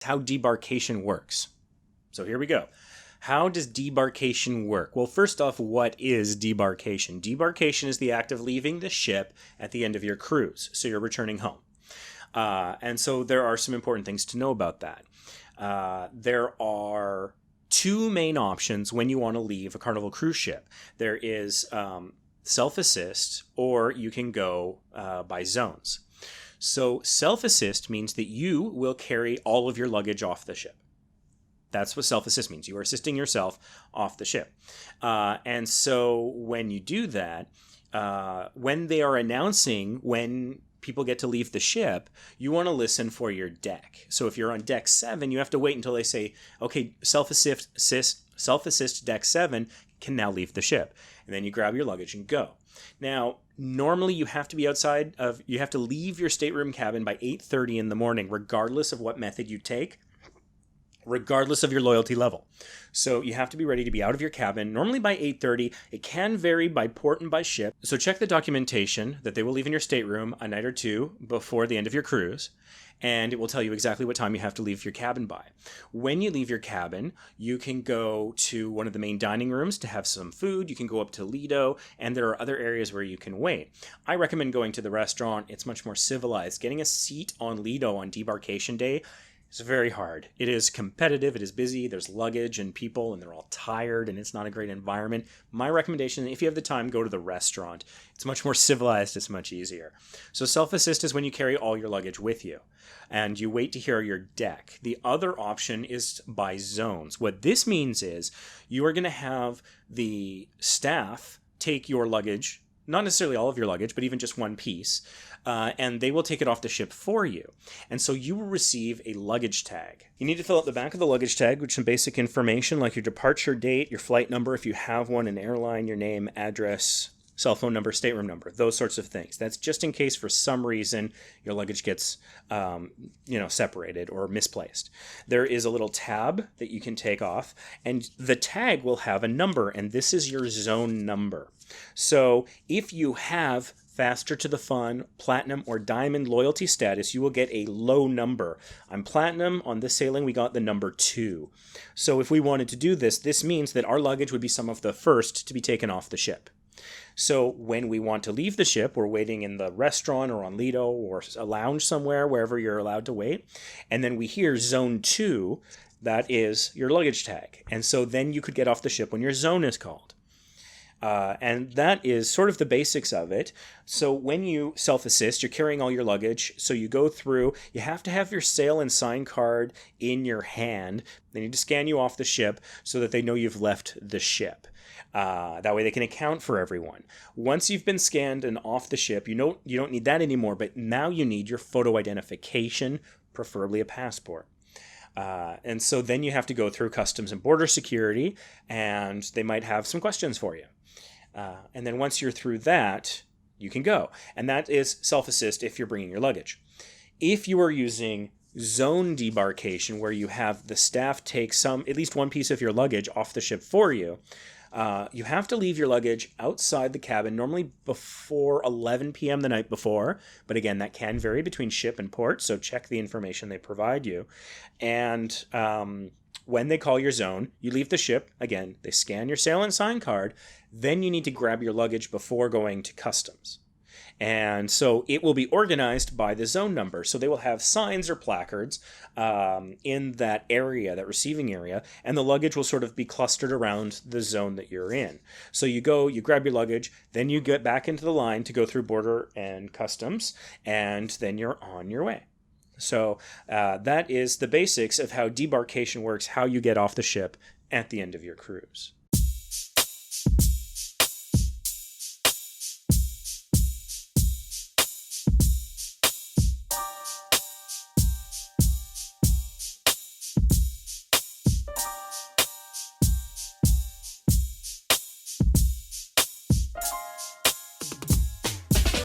how debarkation works. So here we go. How does debarkation work? Well, first off, what is debarkation? Debarkation is the act of leaving the ship at the end of your cruise, so you're returning home. And so there are some important things to know about that. There are two main options when you want to leave a Carnival cruise ship. There is self-assist, or you can go by zones. So self-assist means that you will carry all of your luggage off the ship. That's what self-assist means. You are assisting yourself off the ship. And so when you do that, when they are announcing when people get to leave the ship, you want to listen for your deck. So if you're on deck 7, you have to wait until they say, okay, self-assist deck 7 can now leave the ship. And then you grab your luggage and go. Now, normally you have to be you have to leave your stateroom cabin by 8:30 in the morning, regardless of what method you take, regardless of your loyalty level. So you have to be ready to be out of your cabin, normally by 8:30. It can vary by port and by ship. So check the documentation that they will leave in your stateroom a night or two before the end of your cruise, and it will tell you exactly what time you have to leave your cabin by. When you leave your cabin, you can go to one of the main dining rooms to have some food. You can go up to Lido, and there are other areas where you can wait. I recommend going to the restaurant. It's much more civilized. Getting a seat on Lido on debarkation day, it's very hard. It is competitive, it is busy, there's luggage and people, and they're all tired, and it's not a great environment. My recommendation, if you have the time, go to the restaurant. It's much more civilized, it's much easier. So self-assist is when you carry all your luggage with you, and you wait to hear your deck. The other option is by zones. What this means is you are going to have the staff take your luggage, not necessarily all of your luggage, but even just one piece, and they will take it off the ship for you. And so you will receive a luggage tag. You need to fill out the back of the luggage tag with some basic information like your departure date, your flight number, if you have one, an airline, your name, address, cell phone number, stateroom number, those sorts of things. That's just in case for some reason your luggage gets separated or misplaced. There is a little tab that you can take off, and the tag will have a number, and this is your zone number. So if you have Faster to the Fun, Platinum, or Diamond loyalty status, you will get a low number. I'm Platinum. On this sailing, we got the number 2. So if we wanted to do this, this means that our luggage would be some of the first to be taken off the ship. So when we want to leave the ship, we're waiting in the restaurant or on Lido or a lounge somewhere, wherever you're allowed to wait. And then we hear Zone 2, that is your luggage tag. And so then you could get off the ship when your zone is called. And that is sort of the basics of it. So when you self-assist, you're carrying all your luggage. So you go through, you have to have your sail and sign card in your hand. They need to scan you off the ship so that they know you've left the ship. That way they can account for everyone. Once you've been scanned and off the ship, you don't need that anymore, but now you need your photo identification, preferably a passport. And so then you have to go through Customs and Border Security, and they might have some questions for you. And then once you're through that, you can go. And that is self-assist if you're bringing your luggage. If you are using zone debarkation, where you have the staff take at least one piece of your luggage off the ship for you, you have to leave your luggage outside the cabin, normally before 11 p.m. the night before. But again, that can vary between ship and port, so check the information they provide you. And when they call your zone, you leave the ship. Again, they scan your sail and sign card. Then you need to grab your luggage before going to customs. And so it will be organized by the zone number. So they will have signs or placards in that area, that receiving area, and the luggage will sort of be clustered around the zone that you're in. So you go, you grab your luggage, then you get back into the line to go through border and customs, and then you're on your way. So that is the basics of how debarkation works, how you get off the ship at the end of your cruise.